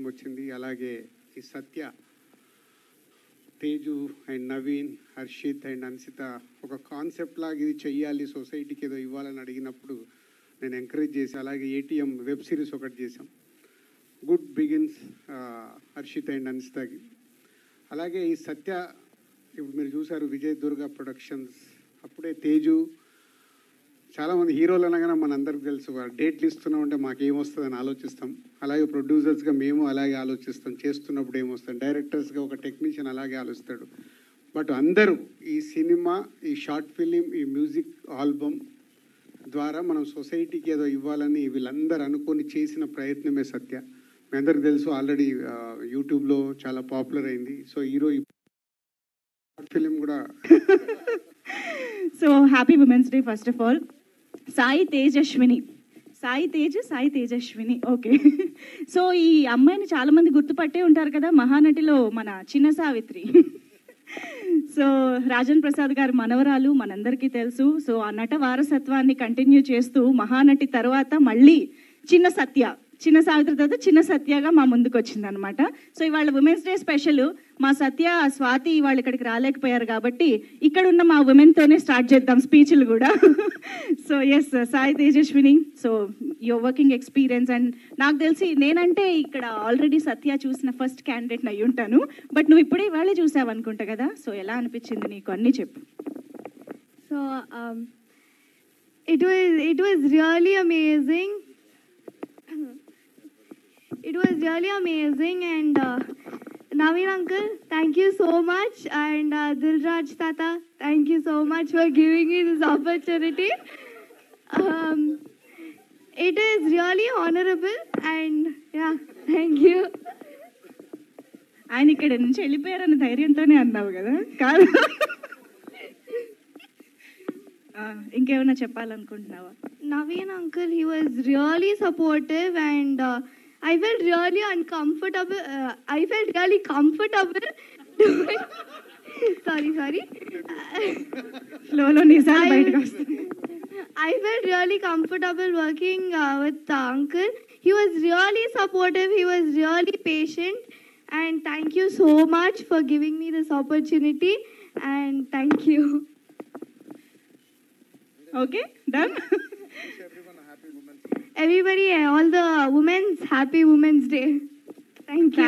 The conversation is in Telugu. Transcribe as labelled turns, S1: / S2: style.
S1: వచ్చింది. అలాగే ఈ సత్య, తేజు అండ్ నవీన్, హర్షిత్ అండ్ అన్సిత ఒక కాన్సెప్ట్ లాగా ఇది చెయ్యాలి, సొసైటీకి ఏదో ఇవ్వాలని అడిగినప్పుడు నేను ఎంకరేజ్ చేసి అలాగే ఏటీఎం వెబ్ సిరీస్ ఒకటి చేశాం. గుడ్ బిగిన్స్ హర్షిత్ అండ్ అన్సితకి. అలాగే ఈ సత్య ఇప్పుడు మీరు చూసారు విజయ్ దుర్గా ప్రొడక్షన్స్. అప్పుడే తేజు, చాలామంది హీరోలు అనగానే మనందరికి తెలుసు డేట్లు ఇస్తున్నామంటే మాకేమొస్తుందని ఆలోచిస్తాం. అలాగే ప్రొడ్యూసర్స్గా మేము అలాగే ఆలోచిస్తాం, చేస్తున్నప్పుడు ఏమొస్తాం. డైరెక్టర్స్గా ఒక టెక్నీషియన్ అలాగే ఆలోచిస్తాడు. బట్ అందరూ ఈ సినిమా, ఈ షార్ట్ ఫిలిం, ఈ మ్యూజిక్ ఆల్బమ్ ద్వారా మనం సొసైటీకి ఏదో ఇవ్వాలని వీళ్ళందరూ అనుకొని చేసిన ప్రయత్నమే సత్య. మీ అందరికి తెలుసు ఆల్రెడీ యూట్యూబ్లో చాలా పాపులర్ అయింది. సో ఈరోజు షార్ట్ ఫిలిం కూడా.
S2: So happy women's day first of all. Sai Tejaswini, Sai Tejaswini, okay. So ఈ అమ్మాయిని చాలామంది గుర్తుపట్టే ఉంటారు కదా, మహానటిలో మన చిన్న సావిత్రి. సో రాజన్ ప్రసాద్ గారి మనవరాలు మనందరికీ తెలుసు. సో ఆ నట వారసత్వాన్ని కంటిన్యూ చేస్తూ మహానటి తర్వాత మళ్ళీ చిన్న సావిత్రి తర్వాత చిన్న సత్యగా మా ముందుకు వచ్చింది అనమాట. సో ఇవాళ ఉమెన్స్ డే స్పెషల్. మా సత్య, స్వాతి వాళ్ళు ఇక్కడికి రాలేకపోయారు కాబట్టి ఇక్కడ ఉన్న మా ఉమెన్తోనే స్టార్ట్ చేద్దాం స్పీచ్లు కూడా. So yes, Sai Tejaswini, so your working experience. And నాకు తెలిసి నేనంటే ఇక్కడ ఆల్రెడీ సత్య చూసిన ఫస్ట్ క్యాండిడేట్ని అయ్యి ఉంటాను. బట్ నువ్వు ఇప్పుడే ఇవాళే చూసావు అనుకుంటా కదా. సో ఎలా అనిపించింది నీకు, అన్నీ చెప్పు.
S3: So it was really amazing. It was really amazing, and Naveen uncle, thank you so much, and Dilraj tata, thank you so much for giving me this opportunity. It is really honorable, and yeah, thank you.
S2: ఆయన ఇక్కడ నుంచి వెళ్ళిపోయారన్న ధైర్యంతోనే అన్నావు కదా, కాదు? ఇంకేమైనా చెప్పాలనుకుంటున్నావా?
S3: Naveen uncle, he was really supportive, and I felt really uncomfortable. I felt really comfortable doing. Sorry.
S2: ఫ్లోలో నిజాలు బయటకు వస్తాయి.
S3: I felt really comfortable working with the uncle. He was really supportive. He was really patient. And thank you so much for giving me this opportunity. And thank you.
S2: Okay, done.
S3: Everybody, all the women's, happy Women's Day. Thank you.